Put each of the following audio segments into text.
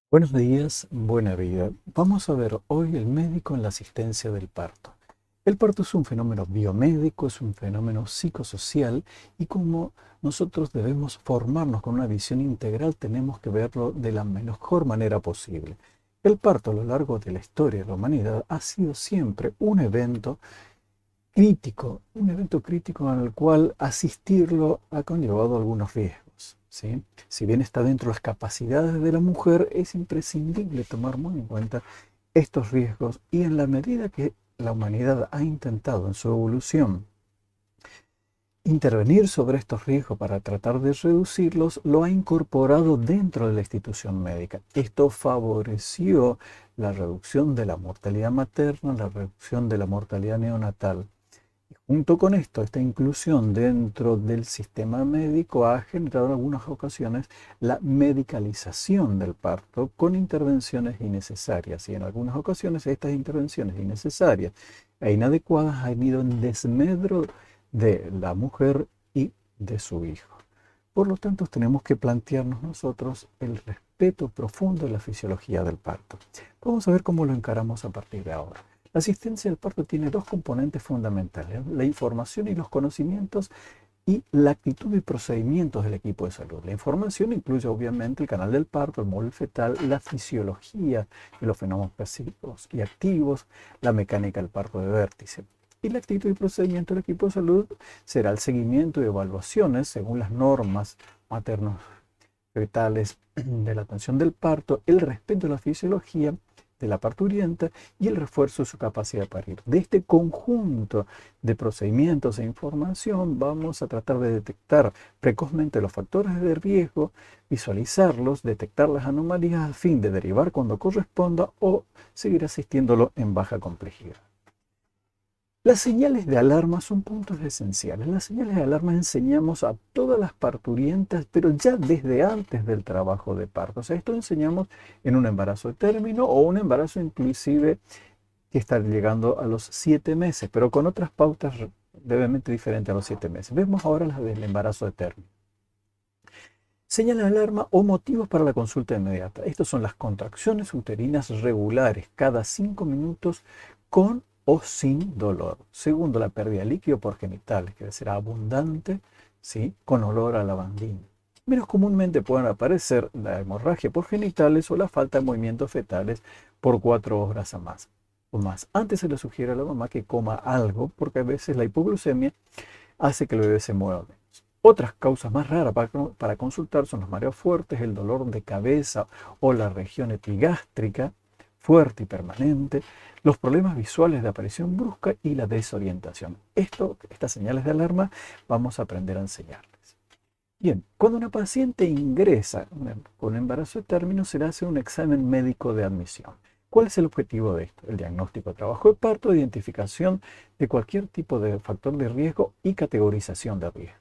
Buenos días, buena vida. Vamos a ver hoy el médico en la asistencia del parto. El parto es un fenómeno biomédico, es un fenómeno psicosocial y como nosotros debemos formarnos con una visión integral, tenemos que verlo de la mejor manera posible. El parto a lo largo de la historia de la humanidad ha sido siempre un evento crítico en el cual asistirlo ha conllevado algunos riesgos, ¿sí? Si bien está dentro de las capacidades de la mujer, es imprescindible tomar muy en cuenta estos riesgos y en la medida que la humanidad ha intentado en su evolución intervenir sobre estos riesgos para tratar de reducirlos, lo ha incorporado dentro de la institución médica. Esto favoreció la reducción de la mortalidad materna, la reducción de la mortalidad neonatal. Junto con esto, esta inclusión dentro del sistema médico ha generado en algunas ocasiones la medicalización del parto con intervenciones innecesarias y en algunas ocasiones estas intervenciones innecesarias e inadecuadas han ido en desmedro de la mujer y de su hijo. Por lo tanto, tenemos que plantearnos nosotros el respeto profundo de la fisiología del parto. Vamos a ver cómo lo encaramos a partir de ahora. La asistencia del parto tiene dos componentes fundamentales, la información y los conocimientos y la actitud y procedimientos del equipo de salud. La información incluye obviamente el canal del parto, el móvil fetal, la fisiología de los fenómenos pasivos y activos, la mecánica del parto de vértice. Y la actitud y procedimiento del equipo de salud será el seguimiento y evaluaciones según las normas maternos fetales de la atención del parto, el respeto a la fisiología de la parturienta y el refuerzo de su capacidad de parir. De este conjunto de procedimientos e información vamos a tratar de detectar precozmente los factores de riesgo, visualizarlos, detectar las anomalías a fin de derivar cuando corresponda o seguir asistiéndolo en baja complejidad. Las señales de alarma son puntos esenciales. Las señales de alarma enseñamos a todas las parturientas, pero ya desde antes del trabajo de parto. O sea, esto enseñamos en un embarazo de término o un embarazo inclusive que está llegando a los 7 meses, pero con otras pautas levemente diferentes a los 7 meses. Vemos ahora las del embarazo de término. Señales de alarma o motivos para la consulta inmediata. Estas son las contracciones uterinas regulares cada 5 minutos con o sin dolor. Segundo, la pérdida de líquido por genitales, que será abundante, ¿sí? Con olor a lavandina. Menos comúnmente pueden aparecer la hemorragia por genitales o la falta de movimientos fetales por 4 horas a más. O más. Antes se le sugiere a la mamá que coma algo, porque a veces la hipoglucemia hace que el bebé se mueva menos. Otras causas más raras para consultar son los mareos fuertes, el dolor de cabeza o la región epigástrica fuerte y permanente, los problemas visuales de aparición brusca y la desorientación. Estas señales de alarma vamos a aprender a enseñarles. Bien, cuando una paciente ingresa con embarazo de término, se le hace un examen médico de admisión. ¿Cuál es el objetivo de esto? El diagnóstico de trabajo de parto, identificación de cualquier tipo de factor de riesgo y categorización de riesgo.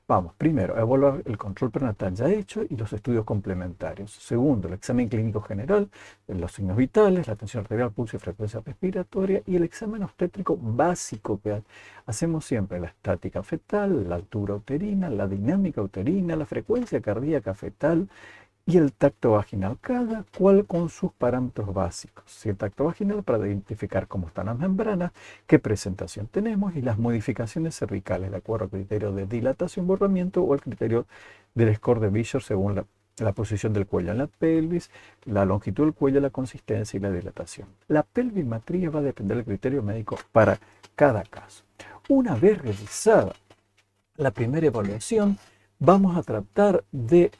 Vamos, primero, a evaluar el control prenatal ya hecho y los estudios complementarios. Segundo, el examen clínico general, los signos vitales, la tensión arterial, pulso y frecuencia respiratoria y el examen obstétrico básico que hacemos siempre, la estática fetal, la altura uterina, la dinámica uterina, la frecuencia cardíaca fetal, y el tacto vaginal, cada cual con sus parámetros básicos. Si el tacto vaginal para identificar cómo están las membranas, qué presentación tenemos y las modificaciones cervicales, de acuerdo al criterio de dilatación, borramiento o el criterio del score de Vischer según la posición del cuello en la pelvis, la longitud del cuello, la consistencia y la dilatación. La pelvimetría va a depender del criterio médico para cada caso. Una vez realizada la primera evaluación, vamos a tratar de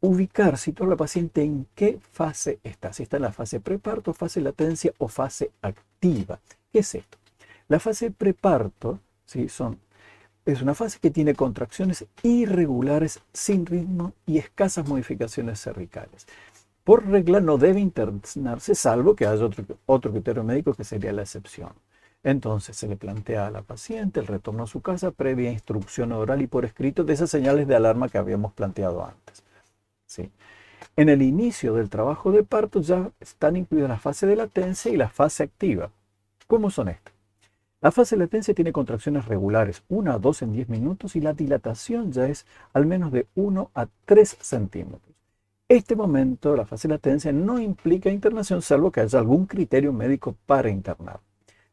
ubicar, situar a la paciente en qué fase está. Si está en la fase preparto, fase latencia o fase activa. ¿Qué es esto? La fase preparto, ¿sí? Es una fase que tiene contracciones irregulares, sin ritmo y escasas modificaciones cervicales. Por regla no debe internarse, salvo que haya otro criterio médico que sería la excepción. Entonces se le plantea a la paciente el retorno a su casa previa instrucción oral y por escrito de esas señales de alarma que habíamos planteado antes. ¿Sí? En el inicio del trabajo de parto ya están incluidas la fase de latencia y la fase activa. ¿Cómo son estas? La fase de latencia tiene contracciones regulares, 1 a 2 en 10 minutos y la dilatación ya es al menos de 1 a 3 centímetros. Este momento, la fase de latencia, no implica internación salvo que haya algún criterio médico para internar.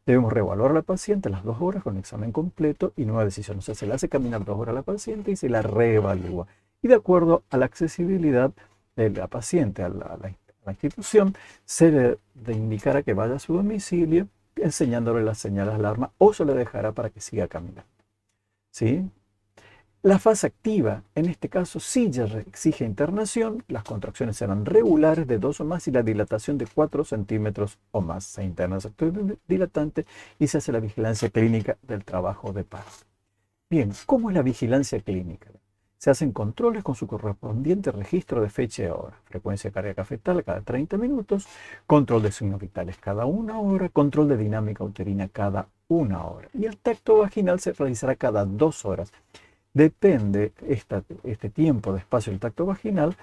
Debemos reevaluar a la paciente a las 2 horas con examen completo y nueva decisión. O sea, se le hace caminar 2 horas a la paciente y se la reevalúa. Y de acuerdo a la accesibilidad de la paciente a la institución, se le indicará que vaya a su domicilio enseñándole las señales de alarma o se le dejará para que siga caminando. ¿Sí? La fase activa, en este caso, sí ya exige internación, las contracciones serán regulares de 2 o más y la dilatación de 4 centímetros o más. Se interna el sector dilatante y se hace la vigilancia clínica del trabajo de parto. Bien, ¿cómo es la vigilancia clínica? Se hacen controles con su correspondiente registro de fecha y hora, frecuencia cardíaca fetal cada 30 minutos, control de signos vitales cada 1 hora, control de dinámica uterina cada 1 hora y el tacto vaginal se realizará cada 2 horas. Depende este tiempo de espacio del tacto vaginal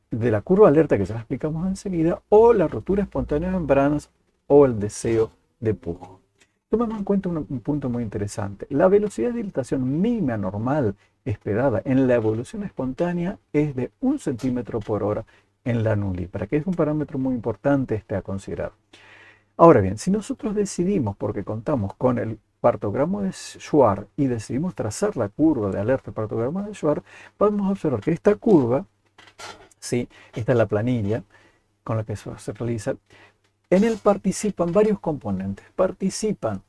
de la curva alerta que ya la explicamos enseguida o la rotura espontánea de membranas o el deseo de pujo. Tomemos en cuenta un punto muy interesante. La velocidad de dilatación mínima normal esperada en la evolución espontánea es de 1 centímetro por hora en la nulípara, que es un parámetro muy importante a considerar. Ahora bien, si nosotros decidimos, porque contamos con el partograma de Schwarz y decidimos trazar la curva de alerta del partograma de Schwarz, podemos observar que esta curva, ¿sí? Esta es la planilla con la que eso se realiza, en él participan varios componentes. Participan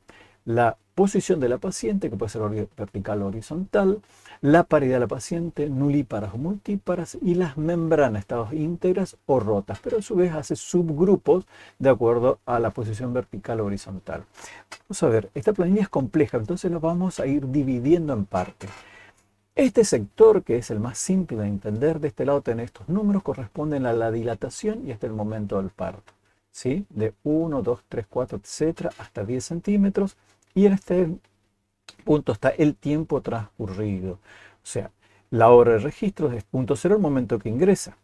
la posición de la paciente, que puede ser vertical o horizontal, la paridad de la paciente, nulíparas o multíparas, y las membranas, estados íntegras o rotas, pero a su vez hace subgrupos de acuerdo a la posición vertical o horizontal. Vamos a ver, esta planilla es compleja, entonces lo vamos a ir dividiendo en partes. Este sector, que es el más simple de entender, de este lado tiene estos números, corresponden a la dilatación y hasta el momento del parto. ¿Sí? De 1, 2, 3, 4, etcétera, hasta 10 centímetros. Y en este punto está el tiempo transcurrido. O sea, la hora de registro es punto cero, el momento que ingresa.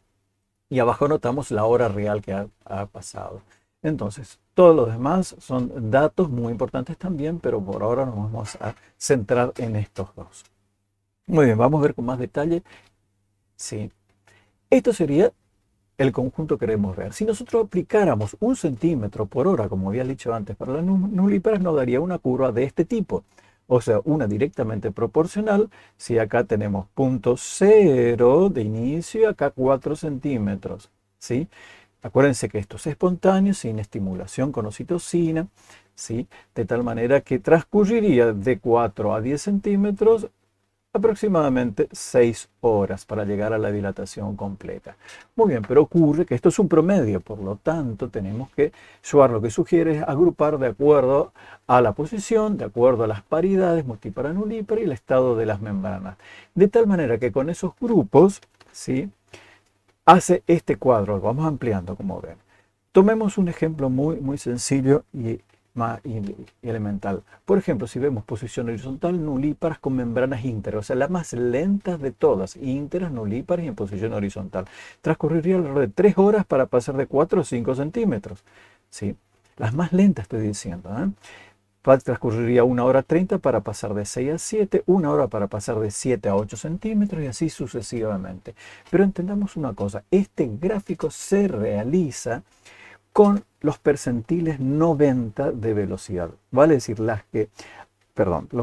Y abajo notamos la hora real que ha pasado. Entonces, todos los demás son datos muy importantes también, pero por ahora nos vamos a centrar en estos dos. Muy bien, vamos a ver con más detalle. Sí. Esto sería el conjunto que queremos ver. Si nosotros aplicáramos 1 centímetro por hora, como había dicho antes, para las nulíparas, nos daría una curva de este tipo. O sea, una directamente proporcional. Si acá tenemos punto 0 de inicio y acá 4 centímetros. ¿Sí? Acuérdense que esto es espontáneo, sin estimulación con oxitocina. ¿Sí? De tal manera que transcurriría de 4 a 10 centímetros aproximadamente 6 horas para llegar a la dilatación completa. Muy bien, pero ocurre que esto es un promedio, por lo tanto tenemos que, Schwarz lo que sugiere es agrupar de acuerdo a la posición, de acuerdo a las paridades, multípara, nulípara y el estado de las membranas. De tal manera que con esos grupos, ¿sí?, hace este cuadro, lo vamos ampliando como ven. Tomemos un ejemplo muy sencillo y elemental. Por ejemplo, si vemos posición horizontal, nulíparas con membranas íntegras, o sea, las más lentas de todas, íntegras, nulíparas y en posición horizontal. Transcurriría alrededor de 3 horas para pasar de 4 a 5 centímetros. ¿Sí? Las más lentas estoy diciendo. Transcurriría 1 hora 30 para pasar de 6 a 7, 1 hora para pasar de 7 a 8 centímetros y así sucesivamente. Pero entendamos una cosa, este gráfico se realiza con los percentiles 90 de velocidad. Vale decir,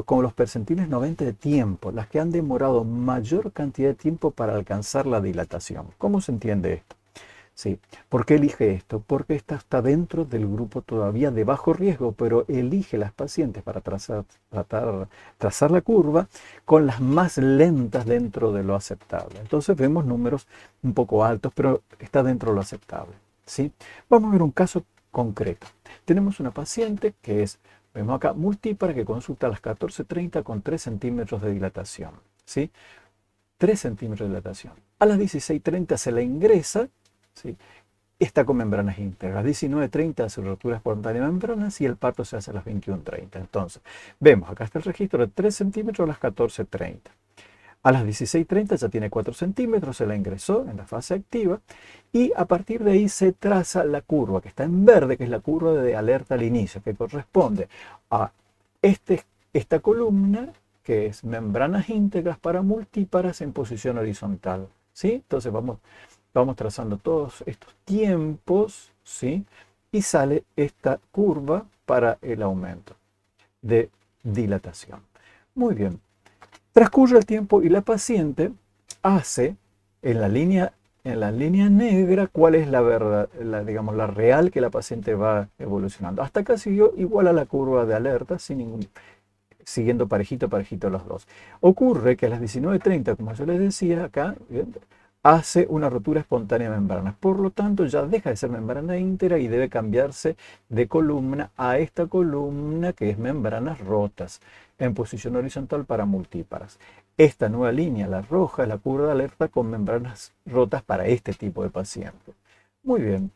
con los percentiles 90 de tiempo, las que han demorado mayor cantidad de tiempo para alcanzar la dilatación. ¿Cómo se entiende esto? Sí. ¿Por qué elige esto? Porque esta está dentro del grupo todavía de bajo riesgo, pero elige las pacientes para trazar la curva con las más lentas dentro de lo aceptable. Entonces vemos números un poco altos, pero está dentro de lo aceptable. ¿Sí? Vamos a ver un caso concreto. Tenemos una paciente que vemos acá, multípara, que consulta a las 14:30 con 3 centímetros de dilatación. ¿Sí? 3 centímetros de dilatación. A las 16:30 se la ingresa, ¿sí?, está con membranas íntegras. A las 19:30 hace rotura espontánea de membranas y el parto se hace a las 21:30. Entonces, vemos, acá está el registro de 3 centímetros a las 14:30. A las 16:30 ya tiene 4 centímetros, se la ingresó en la fase activa y a partir de ahí se traza la curva que está en verde, que es la curva de alerta al inicio, que corresponde a esta columna, que es membranas íntegras para multíparas en posición horizontal. ¿Sí? Entonces vamos Vamos trazando todos estos tiempos, ¿sí? Y sale esta curva para el aumento de dilatación. Muy bien. Transcurre el tiempo y la paciente hace en la línea negra cuál es la verdad, digamos, la real que la paciente va evolucionando. Hasta acá siguió igual a la curva de alerta, siguiendo parejito, parejito los dos. Ocurre que a las 19:30, como yo les decía acá, hace una rotura espontánea de membranas. Por lo tanto, ya deja de ser membrana íntegra y debe cambiarse de columna a esta columna que es membranas rotas en posición horizontal para multíparas. Esta nueva línea, la roja, es la curva de alerta con membranas rotas para este tipo de paciente. Muy bien.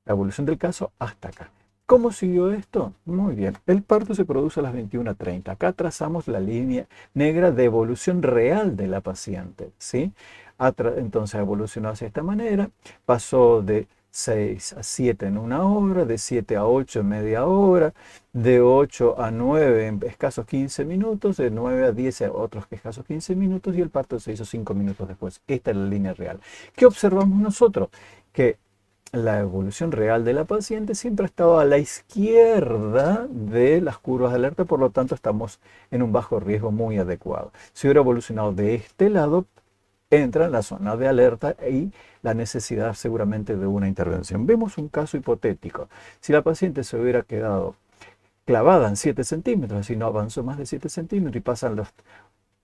La evolución del caso hasta acá. ¿Cómo siguió esto? Muy bien. El parto se produce a las 21:30. Acá trazamos la línea negra de evolución real de la paciente, ¿sí? Entonces evolucionó hacia esta manera. Pasó de 6 a 7 en una hora, de 7 a 8 en media hora, de 8 a 9 en escasos 15 minutos, de 9 a 10 en otros escasos 15 minutos y el parto se hizo 5 minutos después. Esta es la línea real. ¿Qué observamos nosotros? Que la evolución real de la paciente siempre ha estado a la izquierda de las curvas de alerta, por lo tanto estamos en un bajo riesgo muy adecuado. Si hubiera evolucionado de este lado, entra en la zona de alerta y la necesidad seguramente de una intervención. Vemos un caso hipotético. Si la paciente se hubiera quedado clavada en 7 centímetros, si no avanzó más de 7 centímetros y pasan las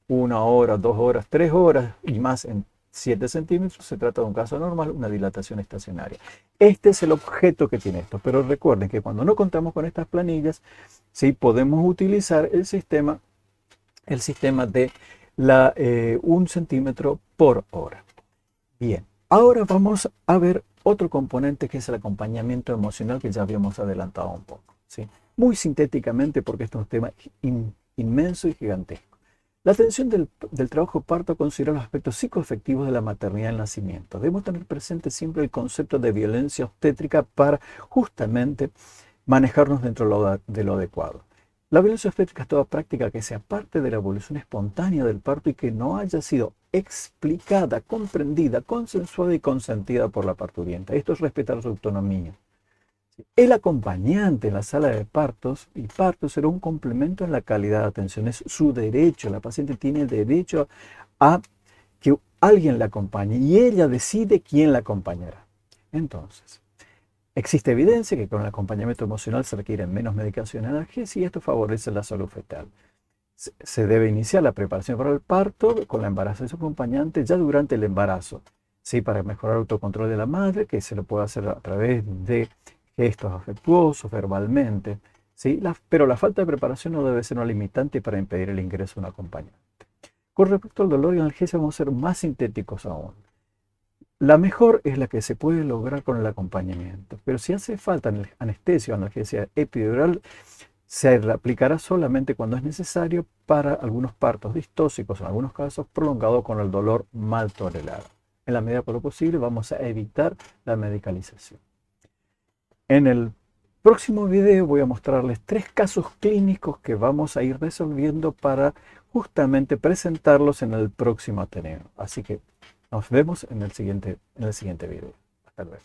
1 hora, 2 horas, 3 horas y más en 7 centímetros, se trata de un caso normal, una dilatación estacionaria. Este es el objeto que tiene esto, pero recuerden que cuando no contamos con estas planillas, sí podemos utilizar el sistema de 1 centímetro por hora. Bien, ahora vamos a ver otro componente que es el acompañamiento emocional que ya habíamos adelantado un poco, ¿sí? Muy sintéticamente porque esto es un tema inmenso y gigantesco. La atención del trabajo parto considera los aspectos psicoafectivos de la maternidad y el nacimiento. Debemos tener presente siempre el concepto de violencia obstétrica para justamente manejarnos dentro de lo adecuado. La violencia obstétrica es toda práctica que sea parte de la evolución espontánea del parto y que no haya sido explicada, comprendida, consensuada y consentida por la parturienta. Esto es respetar su autonomía. El acompañante en la sala de partos y partos será un complemento en la calidad de atención. Es su derecho. La paciente tiene derecho a que alguien la acompañe y ella decide quién la acompañará. Entonces, existe evidencia que con el acompañamiento emocional se requiere menos medicación y analgesia y esto favorece la salud fetal. Se debe iniciar la preparación para el parto con la embarazo de su acompañante ya durante el embarazo, ¿sí? Para mejorar el autocontrol de la madre, que se lo puede hacer a través de gestos afectuosos, verbalmente, ¿sí? Pero la falta de preparación no debe ser una limitante para impedir el ingreso de un acompañante. Con respecto al dolor y analgesia vamos a ser más sintéticos aún. La mejor es la que se puede lograr con el acompañamiento, pero si hace falta anestesia o analgesia epidural, se aplicará solamente cuando es necesario para algunos partos distóxicos, en algunos casos prolongado con el dolor mal tolerado. En la medida de lo posible vamos a evitar la medicalización. En el próximo video voy a mostrarles 3 casos clínicos que vamos a ir resolviendo para justamente presentarlos en el próximo Ateneo. Así que nos vemos en el siguiente video. Hasta luego.